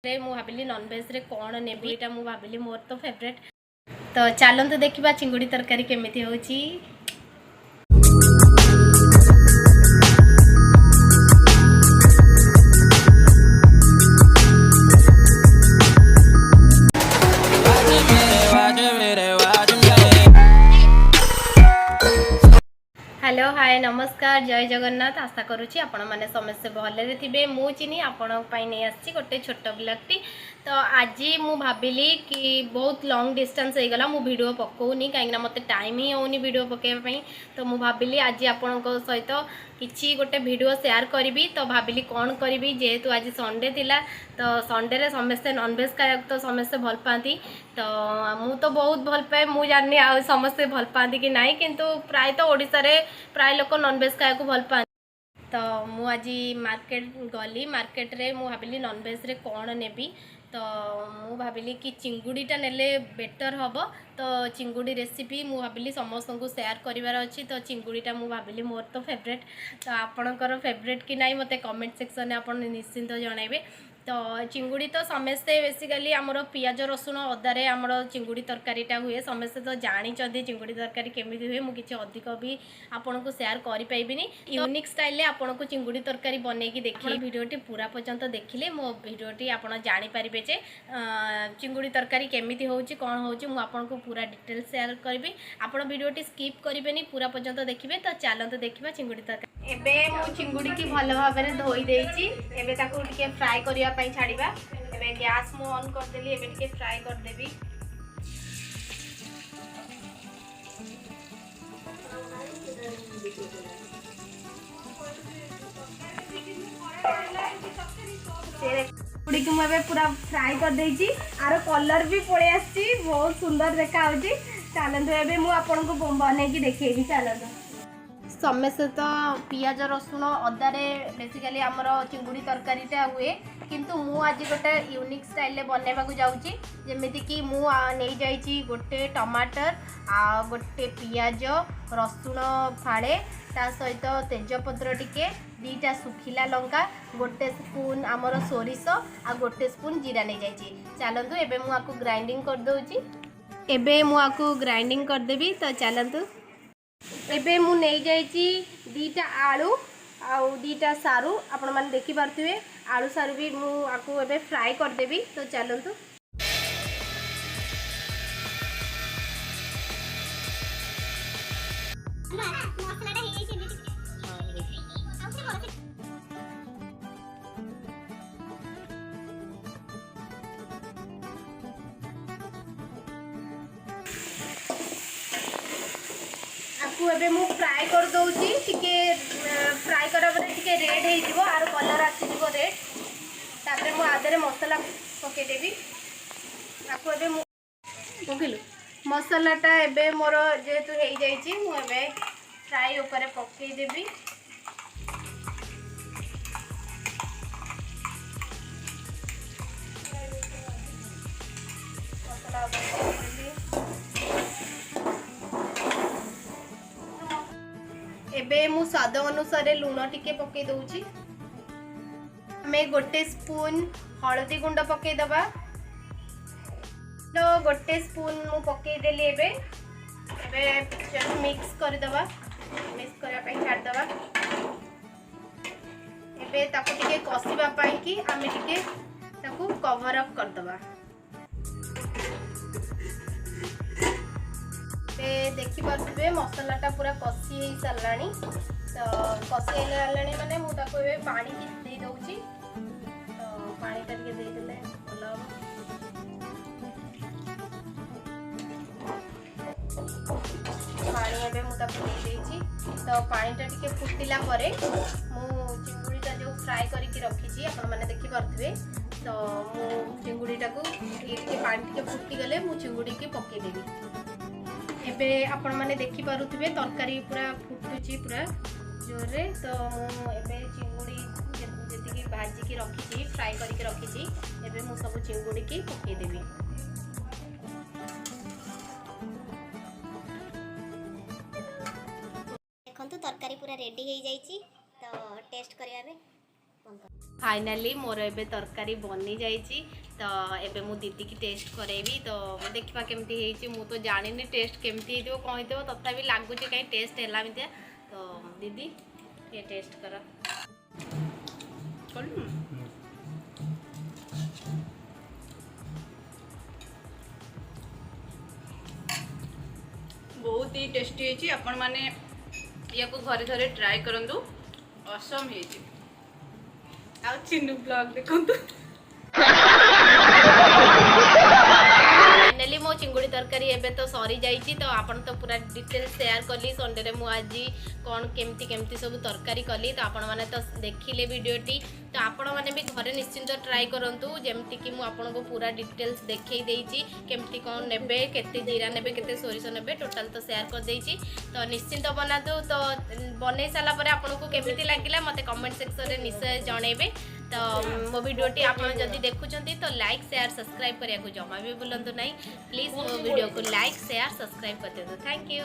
ମୁଁ ଭାବିଲି ନନଭେଜରେ କ'ଣ ନେବି, ଏଇଟା ମୁଁ ଭାବିଲି ମୋର ତ ଫେଭରେଟ୍। ତ ଚାଲନ୍ତୁ ଦେଖିବା ଚିଙ୍ଗୁଡ଼ି ତରକାରୀ କେମିତି ହେଉଛି। हेलो हाय नमस्कार जय जगन्नाथ। आशा करुँची आपण मैंने समस्ते भलरे थे। मु चिनी आपण नहीं आसी गोटे छोट ब्लॉगटी। तो आज मु भाविली कि बहुत लॉन्ग डिस्टेंस हो गला मु वीडियो पकाउनी कहीं मत टाइम ही होनी वीडियो पकाइबा। तो मु भाविली आज आपण सहित किसी गोटे वीडियो शेयर करी। तो भाविली कौन करी जेहेतु आज संडे थिला। तो संडे रे समस्ते नॉनवेज खाया तो समस्ते भल पाती। तो मु तो बहुत भल पाए मु जानी आ समस्ते भल पाती कि नहीं, किंतु प्राय तो ओडिसा रे प्राय लोक नॉनवेज खाया भल पाती। तो मु आज मार्केट गली मार्केट रे मु भाविली नॉनवेज रे कौन नेबी। तो मु भाविली कि चिंगुड़ीटा नेले बेटर हम। तो चिंगुड़ी रेसिपी मु भाविली समस्त को शेयर करिवार अछि। तो चिंगुड़ीटा मु भाविली मोर तो फेवरेट। तो आपणकर फेवरेट कि नहीं मते कमेंट सेक्शन में आपण निश्चिंत जणाइबे। तो चिंगुड़ी तो समस्ते बेसिकली आमर पियाज रसुण अदारे आमर चिंगुड़ी तरकारीटा हुए। समस्ते तो जानी चिंगुड़ी तरकारी केमी हुए। मुझे किसी अधिक भी आपन को शेयर करें। यूनिक स्टाइल आपन को चिंगुड़ी तरकारी बनईकी देखिए। वीडियोटी पूरा पर्यंत देखिले मो वीडियोटी आप जानीपारे जे चिंगुड़ी तरकारी केमी होची कौन होची मु आपन को पूरा डिटेल शेयर करी। आपन वीडियोटी स्किप करेंगे पूरा पर्यंत देखिए। तो चलते देखा चिंगुड़ी तरकारी। एबे मु चिंगुड़ी की भल भाव में धोई देइची। एबे ताकू टिके फ्राई करिया पई छाड़ीबा। एबे गैस मु ऑन कर देली। एबे टिके फ्राई कर देबी। चिंगुड़ी को मैं पूरा फ्राई कर देइची। आरो कलर भी पळे आछि, बहुत सुंदर देखा होची। चलंतु एबे मु आपन को बने की देखेबी। चलंतु समस्ते तो पियाज रसुण अदारे बेसिकली आमर चिंगुड़ी तरकारीटा हुए, किंतु मु आज गोटे यूनिक स्टाइल बनवा जाऊँगी। जमीती कि मु नहीं जाइए गोटे टमाटर आ गोटे पियाज रसुण फाड़े ता सहित तेजपत्र टिके दीटा सुखिला लंका गोटे स्पून आमर सोरिष आ गोटे स्पून जीरा नहीं जाइए। चलतु एबे मु आकु ग्राइंडिंग कर दउची। एबे मु आकु ग्राइंडिंग कर देबी। तो चलतु एबे मु नहीं जाइए दीटा आलू आउ दीटा सारू आपण मैंने देखी पारे। आलू सारू भी मु आकु एबे फ्राई कर देबी। तो चलतु एबे मु फ्राई कर दउची। टिके फ्राई करा परे टिके रेड हे जिवो आरो कलर आसी जिवो रेड। तापरे मु आदरे मसाला पके देबी। आको एबे मु पकेलु मसालाटा एबे मोर जेतु हे जाईची मु एबे फ्राई ऊपर पके देबी। मसाला ऊपर एबे मु स्वाद अनुसार लुण टिके पके दउची। हमें गोटे स्पून हळदी गुंड पके दबा। तो गोटे स्पून मु पके देली। एबे मिक्स कर दबा। मिक्स करा पई छाड़ दबा। एबे ताको टिके कसिबा पई कि आमे टिके ताको कवर अप कर दबा। देखी पारे मसलाटा पूरा कषि हो साराणी। तो कषि होगानी माने मुझे पानी की दे दूची। तो पानीटा टे देदेले भल पानी एबे मुझे देदेची। तो पानीटा टे फुटिला परे मु चिंगुड़ीटा जो फ्राई करके रखी आपण मैंने देखी पारे। तो मु चिंगुड़ीटा को ये पानी टे फुटिगले मु चिंगुड़ी की पकेदेवी। एबे आपण माने देखी पारुथिबे तरकारी पूरा फुटुची पूरा जोरे। तो मु एबे चिंगुड़ी जति की भाजी की रखी फ्राई करके रखी एबे मु सब चिंगुड़ी की पके देबी। देखंतु तरकारी पूरा रेडी हो जाइए। तो टेस्ट करिया रे फाइनाली मोर एबे तरकारी बनी जाइए तो एबे मु दीदी की टेस्ट करेबी तो देखा केमती है मु तो जानी टेस्ट केमती हो कौन हो तथा लगुच कहीं टेस्ट है तो दीदी ये टेस्ट कर बहुत ही टेस्टी है आपण माने या को घरे घरे ट्राई करंतु असम है आ चिन्नू ब्लॉग देखंतु फाइनाली मो चिंगुड़ी तरकारी एबे तो सरी जाइए तो आपन तो पूरा डिटेल शेयर कली संडे रे मु आज कौन केमती केमती सब तरकारी कली तो आपण माने तो देखिले वीडियोटी तो आपण माने भी घरे निश्चिंत ट्राई करंतु जेमती कि मु आपन को पूरा डिटेल्स देखै देइची केमती कौन नेबे केते जीरा नेबे केते सोरिष नेबे टोटल तो शेयर कर देइची तो निश्चिंत बनातु तो बनै साला परे आपन को केमती लागिला मते कमेंट सेक्शन रे निश्चय जणेबे तो मो वीडियोटी आप जदि देखुंत तो लाइक शेयर सब्सक्राइब करने को जमा भी भूलु ना प्लीज मो वीडियो को लाइक शेयर सब्सक्राइब कर दिखाँ थैंक यू।